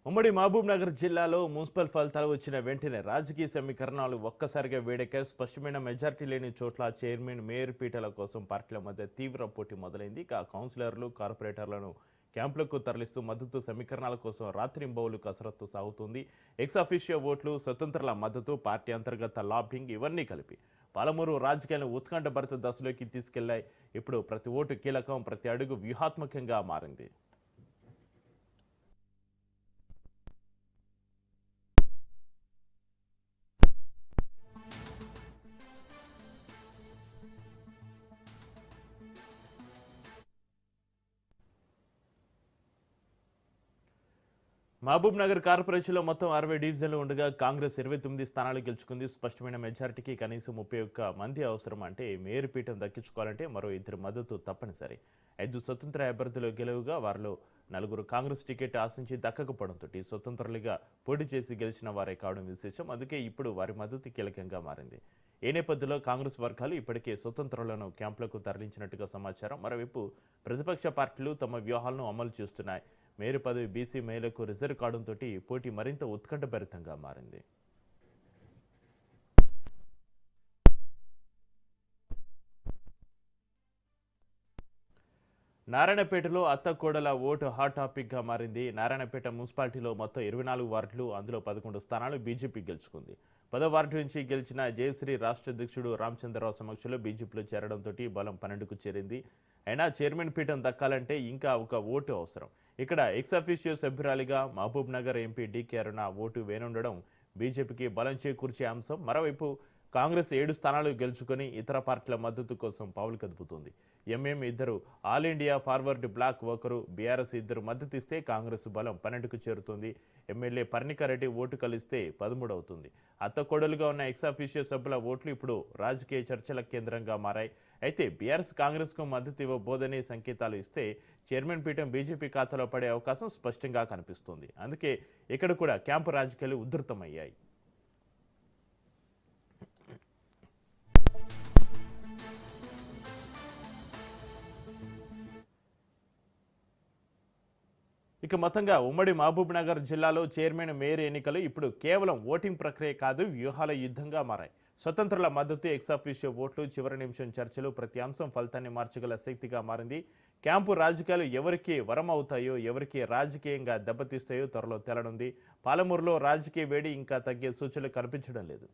ఉమ్మడి మహబూబ్ నగర్ జిల్లాలో మున్సిపల్ ఫలితాలు వచ్చిన వెంటనే రాజకీయ సమీకరణాలు ఒక్కసారిగా వేడెక్కాయి. స్పష్టమైన మెజార్టీ లేని చోట్ల చైర్మన్, మేయర్ పీఠాల కోసం పార్టీల మధ్య తీవ్ర పోటీ మొదలైంది. ఇక కౌన్సిలర్లు, కార్పొరేటర్లను క్యాంపులకు తరలిస్తూ మద్దతు సమీకరణాల కోసం రాత్రింబవలు కసరత్తు సాగుతుంది. ఎక్స్ అఫీషియో ఓట్లు, స్వతంత్రుల మద్దతు, పార్టీ అంతర్గత లాబింగ్ ఇవన్నీ కలిపి పాలమూరు రాజకీయాలను ఉత్కంఠభరిత దశలోకి తీసుకెళ్లాయి. ఇప్పుడు ప్రతి ఓటు కీలకం, ప్రతి అడుగు వ్యూహాత్మకంగా మారింది. మహబూబ్ నగర్ కార్పొరేషన్లో మొత్తం 60 డివిజన్లు ఉండగా కాంగ్రెస్ 29 స్థానాలు గెలుచుకుంది. స్పష్టమైన మెజారిటీకి కనీసం 31 మంది అవసరం. అంటే మేయర్ పీఠం దక్కించుకోవాలంటే మరో 2 మద్దతు తప్పనిసరి. 5 స్వతంత్ర అభ్యర్థులు గెలువుగా వారిలో 4 కాంగ్రెస్ టికెట్ ఆశించి దక్కకపోవడంతో స్వతంత్రులుగా పోటీ చేసి గెలిచిన వారే కావడం విశేషం. అందుకే ఇప్పుడు వారి మద్దతు కీలకంగా మారింది. ఈ నేపథ్యంలో కాంగ్రెస్ వర్గాలు ఇప్పటికే స్వతంత్రులను క్యాంపులకు తరలించినట్టుగా సమాచారం. మరోవైపు ప్రతిపక్ష పార్టీలు తమ వ్యూహాలను అమలు చేస్తున్నాయి. మేయర్ పదవి బీసీ మహిళలకు రిజర్వ్ కావడంతో పోటీ మరింత ఉత్కంఠభరితంగా మారింది. నారాయణపేటలో అత్తకోడల ఓటు హాట్ టాపిక్గా మారింది. నారాయణపేట మున్సిపాలిటీలో మొత్తం 24 వార్డులు, అందులో 11 స్థానాలు బీజేపీ గెలుచుకుంది. 10వ వార్డు నుంచి గెలిచిన జయశ్రీ రాష్ట్ర అధ్యక్షుడు రామచంద్రరావు సమక్షంలో బీజేపీలో చేరడంతో బలం 12కు చేరింది. అయినా చైర్మన్ పీఠం దక్కాలంటే ఇంకా ఒక ఓటు అవసరం. ఇక్కడ ఎక్స్ అఫీషియో సభ్యురాలిగా Mahabubnagar MP DK Aruna vote వేనుండడం బీజేపీకి బలం చేకూర్చే అంశం. మరోవైపు కాంగ్రెస్ 7 స్థానాలు గెలుచుకొని ఇతర పార్టీల మద్దతు కోసం పావులు కదుపుతుంది. MM 2, All India Forward Bloc 1, BRS 2 మద్దతు ఇస్తే కాంగ్రెస్ బలం 12కు చేరుతుంది. ఎమ్మెల్యే పర్ణికారెడ్డి ఓటు కలిస్తే 13 అవుతుంది. అత్తకోడలుగా ఉన్న ఎక్స్ అఫీషియో సభ్యుల ఓట్లు ఇప్పుడు రాజకీయ చర్చల కేంద్రంగా మారాయి. అయితే బీఆర్ఎస్ కాంగ్రెస్కు మద్దతు ఇవ్వబోదని సంకేతాలు ఇస్తే చైర్మన్ పీఠం బీజేపీ ఖాతాలో పడే అవకాశం స్పష్టంగా కనిపిస్తుంది. అందుకే ఇక్కడ కూడా క్యాంపు రాజకీయాలు ఉధృతమయ్యాయి. ఇక మొత్తంగా ఉమ్మడి మహబూబ్ నగర్ జిల్లాలో చైర్మన్, మేయర్ ఎన్నికలు ఇప్పుడు కేవలం ఓటింగ్ ప్రక్రియ కాదు, వ్యూహాల యుద్ధంగా మారాయి. స్వతంత్రుల మద్దతు, ఎక్స్ అఫీషియో ఓట్లు, చివరి నిమిషం చర్చలు, ప్రతి అంశం ఫలితాన్ని మార్చగల శక్తిగా మారింది. క్యాంపు రాజకీయాలు ఎవరికి వరం అవుతాయో, ఎవరికి రాజకీయంగా దెబ్బతీస్తాయో త్వరలో తేలనుంది. పాలమూరులో రాజకీయ వేడి ఇంకా తగ్గే సూచనలు కనిపించడం లేదు.